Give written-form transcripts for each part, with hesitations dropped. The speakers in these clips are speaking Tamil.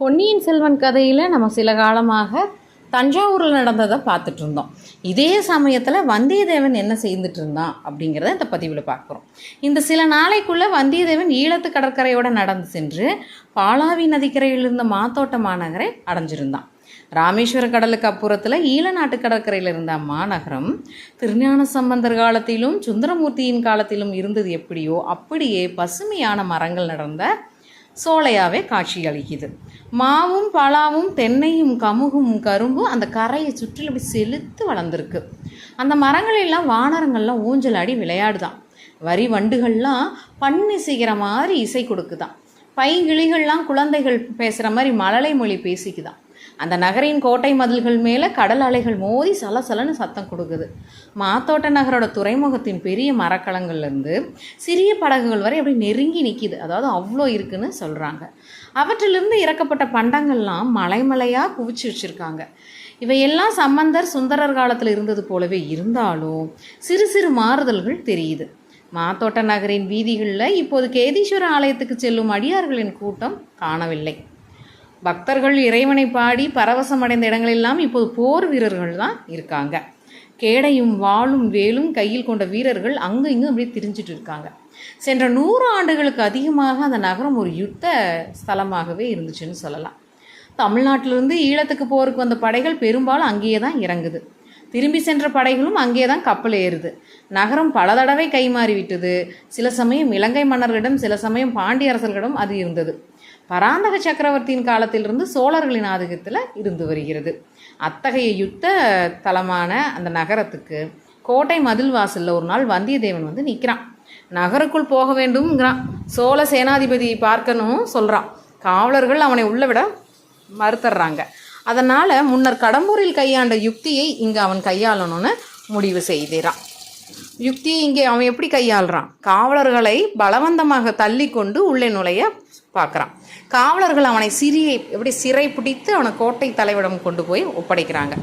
பொன்னியின் செல்வன் கதையில் நம்ம சில காலமாக தஞ்சாவூரில் நடந்ததை பார்த்துட்டு இருந்தோம். இதே சமயத்தில் வந்தியத்தேவன் என்ன செய்துட்டு இருந்தான் அப்படிங்கிறத இந்த பதிவில் பார்க்குறோம். இந்த சில நாளைக்குள்ளே வந்தியத்தேவன் ஈழத்து கடற்கரையோடு நடந்து சென்று பாலாவி நதிக்கரையில் இருந்த மாத்தோட்ட மாநகரை அடைஞ்சிருந்தான். ராமேஸ்வர கடலுக்கு அப்புறத்தில் ஈழ நாட்டு கடற்கரையில் இருந்த மாநகரம் திருஞான சம்பந்தர் காலத்திலும் சுந்தரமூர்த்தியின் காலத்திலும் இருந்தது எப்படியோ அப்படியே பசுமையான மரங்கள் நடந்த சோலையாவே காட்சி அளிக்குது. மாவும் பலாவும் தென்னையும் கமுகும் கரும்பும் அந்த கரையை சுற்றிலும் அப்படி செலுத்து வளர்ந்துருக்கு. அந்த மரங்களெல்லாம் வானரங்கள்லாம் ஊஞ்சலாடி விளையாடுதான். வரி வண்டுகள்லாம் பண்ணி செய்கிற மாதிரி இசை கொடுக்குதான். பைங்கிளிகள்லாம் குழந்தைகள் பேசுகிற மாதிரி மழலை மொழி பேசிக்குதான். அந்த நகரின் கோட்டை மதில்கள் மேலே கடல் அலைகள் மோதி சலசலன்னு சத்தம் கொடுக்குது. மாத்தோட்ட நகரோட துறைமுகத்தின் பெரிய மரக்கலங்கள்லேருந்து சிறிய படகுகள் வரை அப்படி நெருங்கி நிற்கிது. அதாவது அவ்வளோ இருக்குன்னு சொல்கிறாங்க. அவற்றிலிருந்து இறக்கப்பட்ட பண்டங்கள்லாம் மலைமலையாக குவிச்சு வச்சுருக்காங்க. இவையெல்லாம் சம்பந்தர் சுந்தரர் காலத்தில் இருந்தது போலவே இருந்தாலும் சிறு சிறு மாறுதல்கள் தெரியுது. மாத்தோட்ட நகரின் வீதிகளில் இப்போது கேதீஸ்வர ஆலயத்துக்கு செல்லும் அடியார்களின் கூட்டம் காணவில்லை. பக்தர்கள் இறைவனை பாடி பரவசமடைந்த இடங்களெல்லாம் இப்போது போர் வீரர்கள் தான் இருக்காங்க. கேடையும் வாளும் வேலும் கையில் கொண்ட வீரர்கள் அங்கு இங்கு அப்படியே திரிஞ்சிட்டு இருக்காங்க. சென்ற 100 ஆண்டுகளுக்கு அதிகமாக அந்த நகரம் ஒரு யுத்த ஸ்தலமாகவே இருந்துச்சுன்னு சொல்லலாம். தமிழ்நாட்டிலிருந்து ஈழத்துக்கு போருக்கு வந்த படைகள் பெரும்பாலும் அங்கேயே தான் இறங்குது. திரும்பி சென்ற படைகளும் அங்கே தான் கப்பல் ஏறுது. நகரம் பல தடவை கைமாறிவிட்டது. சில சமயம் இலங்கை மன்னர்களிடம், சில சமயம் பாண்டிய அரசர்களிடம் அது இருந்தது. பராந்தக சக்கரவர்த்தியின் காலத்திலிருந்து சோழர்களின் ஆதிக்கத்தில் இருந்து வருகிறது. அத்தகைய யுத்த தலமான அந்த நகரத்துக்கு கோட்டை மதில் வாசலில் ஒரு நாள் வந்தியத்தேவன் வந்து நிற்கிறான். நகருக்குள் போக வேண்டும்ங்கிறான். சோழ சேனாதிபதியை பார்க்கணும் சொல்கிறான். காவலர்கள் அவனை உள்ள விட மறுத்துறாங்க. அதனால் முன்னர் கடம்பூரில் கையாண்ட யுக்தியை இங்கே அவன் கையாளணும்னு முடிவு செய்கிறான். யுக்தியை இங்கே அவன் எப்படி கையாளுறான்? காவலர்களை பலவந்தமாக தள்ளி கொண்டு உள்ளே நுழைய பார்க்குறான். காவலர்கள் அவனை எப்படி சிறை பிடித்து அவனை கோட்டை தலைவிடம் கொண்டு போய் ஒப்படைக்கிறாங்க.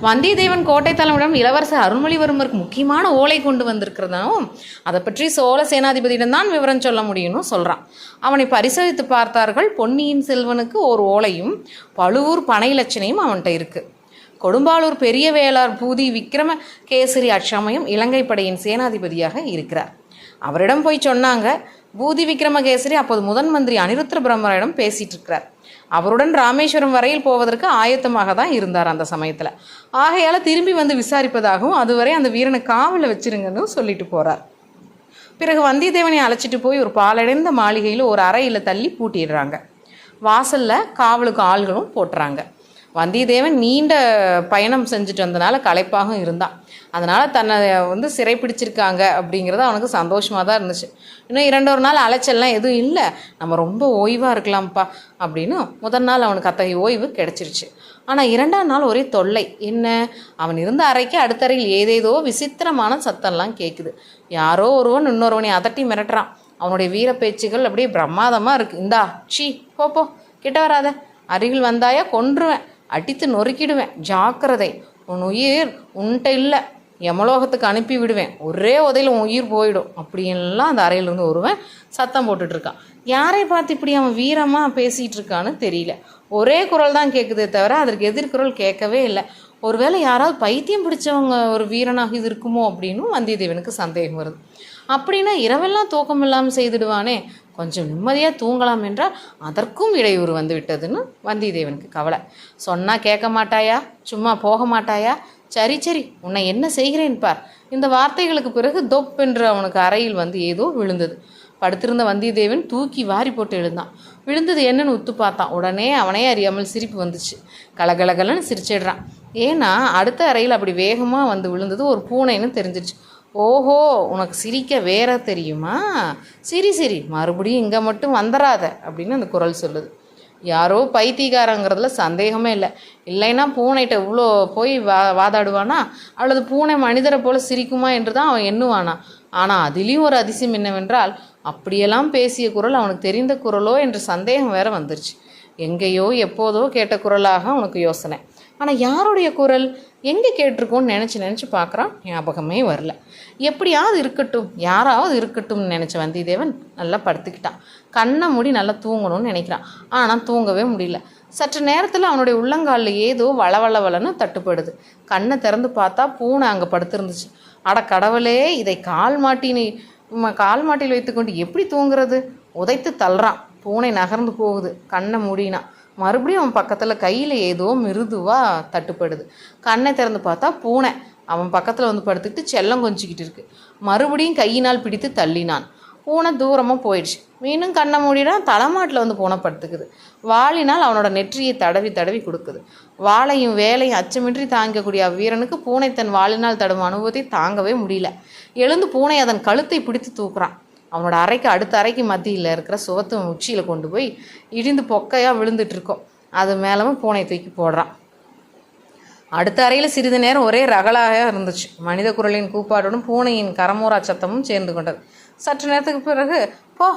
வந்தியத்தேவன் கோட்டை தலைவிடம் இளவரசர் அருள்மொழிவர்மருக்கு முக்கியமான ஓலை கொண்டு வந்திருக்கிறதாவும் அதை பற்றி சோழ சேனாதிபதியிடம் தான் விவரம் சொல்ல முடியும்னு சொல்கிறான். அவனை பரிசோதித்து பார்த்தார்கள். பொன்னியின் செல்வனுக்கு ஒரு ஓலையும் பழுவூர் பனை இலச்சினையும் அவன்கிட்ட இருக்குது. கொடும்பாளூர் பெரிய வேளார் பூதி விக்ரம கேசரி அச்சமயம் இலங்கை படையின் சேனாதிபதியாக இருக்கிறார். அவரிடம் போய் சொன்னாங்க. பூதி விக்ரமகேசரி அப்போது முதன் மந்திரி அனிருத்திர பிரம்மரிடம் பேசிகிட்டு இருக்கிறார். அவருடன் ராமேஸ்வரம் வரையில் போவதற்கு ஆயத்தமாக தான் இருந்தார் அந்த சமயத்தில். ஆகையால் திரும்பி வந்து விசாரிப்பதாகவும் அதுவரை அந்த வீரனை காவலில் வச்சிருங்கன்னு சொல்லிட்டு போகிறார். பிறகு வந்தியத்தேவனை அழைச்சிட்டு போய் ஒரு பாலடைந்த மாளிகையில் ஒரு அறையில் தள்ளி பூட்டிடுறாங்க. வாசலில் காவலுக்கு ஆள்களும் போட்டுறாங்க. வந்தியத்தேவன் நீண்ட பயணம் செஞ்சுட்டு வந்தனால களைப்பாகவும் இருந்தான். அதனால் தன்னை வந்து சிறை பிடிச்சிருக்காங்க அப்படிங்கிறது அவனுக்கு சந்தோஷமாக தான் இருந்துச்சு. இன்னும் 2 நாள் அலைச்சல்லாம் எதுவும் இல்லை, நம்ம ரொம்ப ஓய்வாக இருக்கலாம்ப்பா அப்படின்னு முதல் நாள் அவனுக்கு அத்தகைய ஓய்வு கிடச்சிருச்சு. ஆனால் 2ஆம் நாள் ஒரே தொல்லை. என்ன? அவன் இருந்த அறைக்கு அடுத்த அறையில் ஏதேதோ விசித்திரமான சத்தம்லாம் கேட்குது. யாரோ ஒருவன் இன்னொருவனை அதட்டி மிரட்டுறான். அவனுடைய வீர பேச்சுகள் அப்படியே பிரமாதமாக இருக்குது. இந்தா சீ போ கிட்ட வராத, அருகில் வந்தாயா கொன்றுவேன், அடித்து நொறுக்கிடுவேன், ஜாக்கிரதை, உன் உயிர் உன்கிட்ட இல்லை, யமலோகத்துக்கு அனுப்பி விடுவேன், ஒரே உதையில் உன் உயிர் போயிடும் அப்படின்லாம் அந்த அறையிலேருந்து ஒருவன் சத்தம் போட்டுட்ருக்கான். யாரை பார்த்து இப்படி அவன் வீரமாக பேசிகிட்டு இருக்கான்னு தெரியல. ஒரே குரல் தான் கேட்குதே தவிர அதற்கு எதிர்குரல் கேட்கவே இல்லை. ஒருவேளை யாராவது பைத்தியம் பிடிச்சவங்க ஒரு வீரனாக இது இருக்குமோ அப்படின்னு வந்தியத்தேவனுக்கு சந்தேகம் வருது. அப்படின்னா இரவெல்லாம் தூக்கம் இல்லாமல் செய்துடுவானே, கொஞ்சம் நிம்மதியாக தூங்கலாம் என்றால் அதற்கும் இடையூறு வந்து விட்டதுன்னு வந்தியத்தேவனுக்கு கவலை. சொன்னால் கேட்க மாட்டாயா, சும்மா போக மாட்டாயா, சரி உன்னை என்ன செய்கிறேன் பார். இந்த வார்த்தைகளுக்கு பிறகு தொப் என்று அவனுக்கு அறையில் வந்து ஏதோ விழுந்தது. படுத்திருந்த வந்தியத்தேவன் தூக்கி வாரி போட்டு எழுந்தான். விழுந்தது என்னன்னு உத்து பார்த்தான். உடனே அவனே அறியாமல் சிரிப்பு வந்துச்சு. கலகலகலன்னு சிரிச்சிடுறான். ஏன்னா அடுத்த அறையில் அப்படி வேகமாக வந்து விழுந்தது ஒரு பூனைன்னு தெரிஞ்சிருச்சு. ஓஹோ, உனக்கு சிரிக்க வேற தெரியுமா? சரி மறுபடியும் இங்கே மட்டும் வந்துடாத அப்படின்னு அந்த குரல் சொல்லுது. யாரோ பைத்தியக்காரங்கிறதுல சந்தேகமே இல்லை. இல்லைன்னா பூனைகிட்ட இவ்வளோ போய் வாதாடுவானா, அல்லது பூனை மனிதரை போல் சிரிக்குமா என்று தான் அவன் எண்ணுவானா. ஆனால் அதிலையும் ஒரு அதிசயம் என்னவென்றால் அப்படியெல்லாம் பேசிய குரல் அவனுக்கு தெரிந்த குரலோ என்ற சந்தேகம் வேற வந்துருச்சு. எங்கேயோ எப்போதோ கேட்ட குரலாக அவனுக்கு யோசனை. ஆனால் யாருடைய குரல் எங்கே கேட்டிருக்கோன்னு நினச்சி பார்க்குறான். ஞாபகமே வரல. எப்படியாவது இருக்கட்டும், யாராவது இருக்கட்டும்னு நினச்ச வந்தியத்தேவன் நல்லா படுத்துக்கிட்டான். கண்ணை மூடி நல்லா தூங்கணும்னு நினைக்கிறான். ஆனால் தூங்கவே முடியல. சற்று நேரத்தில் அவனுடைய உள்ளங்காலில் ஏதோ வளவளவலன்னு தட்டுப்படுது. கண்ணை திறந்து பார்த்தா பூனை அங்கே படுத்திருந்துச்சு. அட கடவுளே, இதை கால் மாட்டில் வைத்துக்கொண்டு எப்படி தூங்குறது? உதைத்து தள்ளுறான். பூனை நகர்ந்து போகுது. கண்ணை மூடினான். மறுபடியும் அவன் பக்கத்தில் கையில் ஏதோ மிருதுவாக தட்டுப்படுது. கண்ணை திறந்து பார்த்தா பூனை அவன் பக்கத்தில் வந்து படுத்துக்கிட்டு செல்லம் கொஞ்சிக்கிட்டு இருக்கு. மறுபடியும் கையினால் பிடித்து தள்ளினான். பூனை தூரமாக போயிடுச்சு. மீண்டும் கண்ணை மூடினா தலைமாட்டில் வந்து பூனை படுத்துக்குது. வாளினால் அவனோட நெற்றியை தடவி தடவி கொடுக்குது. வாளையும் வேலையும் அச்சமின்றி தாங்கக்கூடிய அவ்வீரனுக்கு பூனை தன் வாளினால் தடும் அனுபவத்தை தாங்கவே முடியல. எழுந்து பூனை அதன் கழுத்தை பிடித்து தூக்குறான். அவனோட அறைக்கு அடுத்த அறைக்கு மத்தியில் இருக்கிற சுவத்து உச்சியில் கொண்டு போய் இடிந்து பொக்கையாக விழுந்துட்டு இருக்கோம். அது மேலவும் பூனை தூக்கி போடுறான். அடுத்த அறையில் சிறிது நேரம் ஒரே ரகலாக இருந்துச்சு. மனித குரலின் கூப்பாடுடன் பூனையின் கரமோரா சத்தமும் சேர்ந்து கொண்டது. சற்று நேரத்துக்கு பிறகு போ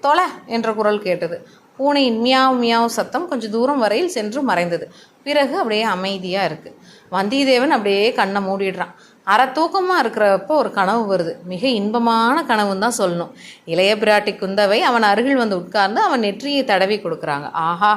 தொலை என்ற குரல் கேட்டது. பூனையின் மியாவ் மியாவ் சத்தம் கொஞ்சம் தூரம் வரையில் சென்று மறைந்தது. பிறகு அப்படியே அமைதியாக இருக்குது. வந்தியத்தேவன் அப்படியே கண்ணை மூடிடுறான். அரை தூக்கமாக இருக்கிறப்போ ஒரு கனவு வருது. மிக இன்பமான கனவுன்னு தான் சொல்லணும். இளைய பிராட்டி குந்தவை அவன் அருகில் வந்து உட்கார்ந்து அவன் நெற்றியை தடவி கொடுக்குறாங்க. ஆஹா,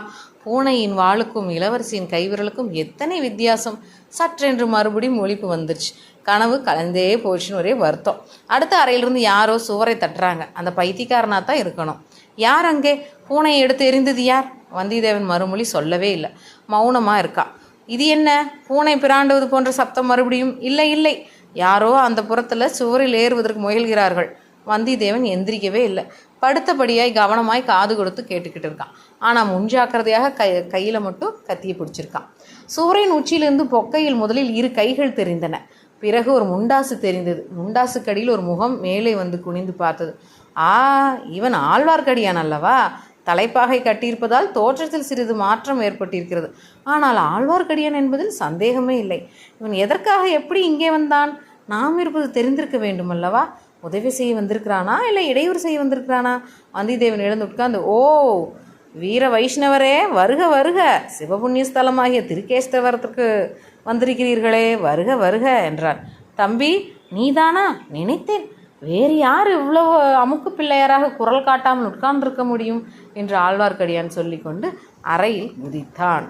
பூனையின் வாளுக்கும் இளவரசியின் கைவிரலுக்கும் எத்தனை வித்தியாசம்! சற்றென்று மறுபடியும் ஒலிப்பு வந்துருச்சு. கனவு கலந்தே போச்சுன்னு ஒரே வருத்தம். அடுத்த அறையிலிருந்து யாரோ சுவரை தட்டுறாங்க. அந்த பைத்தியக்காரனாக தான் இருக்கணும். யார் அங்கே? பூனையை எடுத்து எறிந்தது யார்? வந்தியத்தேவன் மறுமொழி சொல்லவே இல்லை. மௌனமாக இருக்கா. இது என்ன? பூனை பிராண்டுவது போன்ற சப்தம் மறுபடியும். இல்லை இல்லை, யாரோ அந்த புறத்தில் சுவரில் ஏறுவதற்கு முயல்கிறார்கள். வந்தியத்தேவன் எந்திரிக்கவே இல்லை. படுத்தபடியாய் கவனமாய் காது கொடுத்து கேட்டுக்கிட்டு இருக்கான். ஆனால் முன்ஜாக்கிரதையாக கையில் மட்டும் கத்தியை பிடிச்சிருக்கான். சுவரின் உச்சியிலிருந்து பொக்கையில் முதலில் 2 கைகள் தெரிந்தன. பிறகு ஒரு முண்டாசு தெரிந்தது. முண்டாசுக்கடியில் ஒரு முகம் மேலே வந்து குனிந்து பார்த்தது. இவன் ஆழ்வார்க்கடியான் அல்லவா? தலைப்பாகை கட்டியிருப்பதால் தோற்றத்தில் சிறிது மாற்றம் ஏற்பட்டிருக்கிறது. ஆனால் ஆழ்வார்க்கடியான் என்பதில் சந்தேகமே இல்லை. இவன் எதற்காக எப்படி இங்கே வந்தான்? நாம் இருப்பது தெரிந்திருக்க வேண்டும் அல்லவா? உதவி செய்ய வந்திருக்கிறானா இல்லை இடையூறு செய்ய வந்திருக்கிறானா? வந்தியத்தேவன் எழுந்து உட்கார்ந்து, ஓ வீர வைஷ்ணவரே, வருக வருக, சிவபுண்ணிய ஸ்தலமாகிய திருக்கேஸ்தவரத்துக்கு வந்திருக்கிறீர்களே, வருக வருக என்றார். தம்பி, நீதானா? நினைத்தேன். வேறு யார் இவ்வளவு அமுக்கு பிள்ளையராக குரல் காட்டாமல் உட்கார்ந்திருக்க முடியும் என்று ஆழ்வார்க்கடியான் சொல்லிக்கொண்டு அறையில் குதித்தான்.